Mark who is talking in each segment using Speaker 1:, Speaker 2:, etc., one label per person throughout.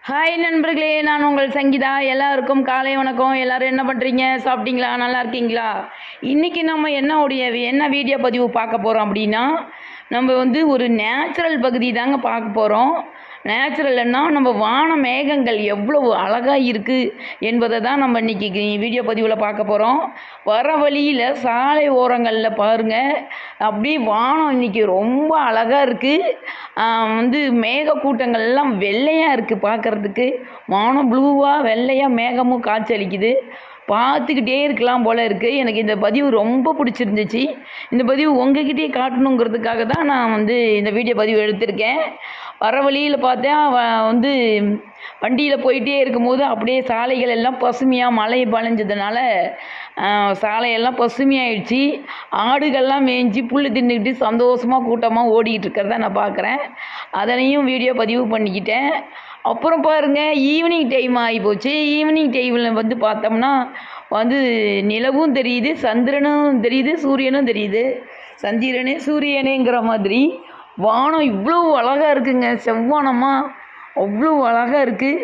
Speaker 1: Hi நண்பர்களே, நான் உங்கள் சங்கீதா. எல்லாருக்கும் காலை வணக்கம். எல்லோரும் என்ன பண்ணுறீங்க? சாப்பிட்டீங்களா? நல்லா இருக்கீங்களா? இன்றைக்கி நம்ம என்ன வீடியோ பதிவு பார்க்க போகிறோம் அப்படின்னா, நம்ம ஒரு நேச்சுரல் பகுதி தாங்க பார்க்க போகிறோம். நேச்சுரல்னா நம்ம வான மேகங்கள் எவ்வளவு அழகாக இருக்குது என்பதை தான் நம்ம இன்றைக்கி வீடியோ பதிவில் பார்க்க போகிறோம். வர வழியில் சாலை ஓரங்களில் பாருங்கள், அப்படியே வானம் இன்றைக்கி ரொம்ப அழகாக இருக்குது. மேகக்கூட்டங்கள்லாம் வெள்ளையாக இருக்குது பார்க்குறதுக்கு. வானம் ப்ளூவாக வெள்ளையாக மேகமும் காய்ச்சலிக்குது. பார்த்துக்கிட்டே இருக்கலாம் போல் இருக்குது. எனக்கு இந்த பதிவு ரொம்ப பிடிச்சிருந்துச்சு. இந்த பதிவு உங்ககிட்டயே காட்டணுங்கிறதுக்காக தான் நான் இந்த வீடியோ பதிவு எடுத்திருக்கேன். வர வழியில் பார்த்தேன், வண்டியில் போயிட்டே இருக்கும்போது அப்படியே சாலைகள் எல்லாம் பசுமையாக மழை பழஞ்சதுனால சாலையெல்லாம் பசுமையாயிடுச்சு. ஆடுகள்லாம் மேய்ஞ்சி புல் தின்னுக்கிட்டு சந்தோஷமாக கூட்டமாக ஓடிக்கிட்டு இருக்கிறத நான் பார்க்குறேன். அதனையும் வீடியோ பதிவு பண்ணிக்கிட்டேன். அப்புறம் பாருங்கள், ஈவினிங் டைம் ஆகி போச்சு. ஈவினிங் டைமில் பார்த்தோம்னா நிலவும் தெரியுது, சந்திரனும் தெரியுது, சூரியனும் தெரியுது. சந்திரனே சூரியனேங்கிற மாதிரி வானம் இவ்வளோ அழகாக இருக்குங்க. செவ்வானமாக அவ்வளோ அழகாக இருக்குது.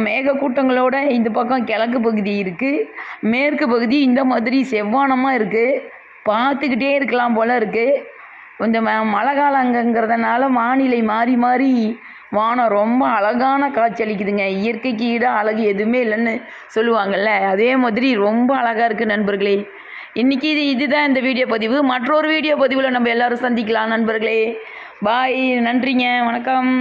Speaker 1: மேகக்கூட்டங்களோட இந்த பக்கம் கிழக்கு பகுதி இருக்குது, மேற்கு பகுதி இந்த மாதிரி செவ்வானமாக இருக்குது. பார்த்துக்கிட்டே இருக்கலாம் போல் இருக்குது. கொஞ்சம் மழை காலங்கிறதுனால வானிலை மாறி மாறி வானம் ரொம்ப அழகான காட்சியளிக்குதுங்க. இயற்கைக்கு ஈடாக அழகு எதுவுமே இல்லைன்னு சொல்லுவாங்கள்ல, அதே மாதிரி ரொம்ப அழகாக இருக்குது நண்பர்களே. இன்றைக்கி இதுதான் இந்த வீடியோ பதிவு. மற்றொரு வீடியோ பதிவில் நம்ம எல்லோரும் சந்திக்கலாம் நண்பர்களே. பாய், நன்றிங்க, வணக்கம்.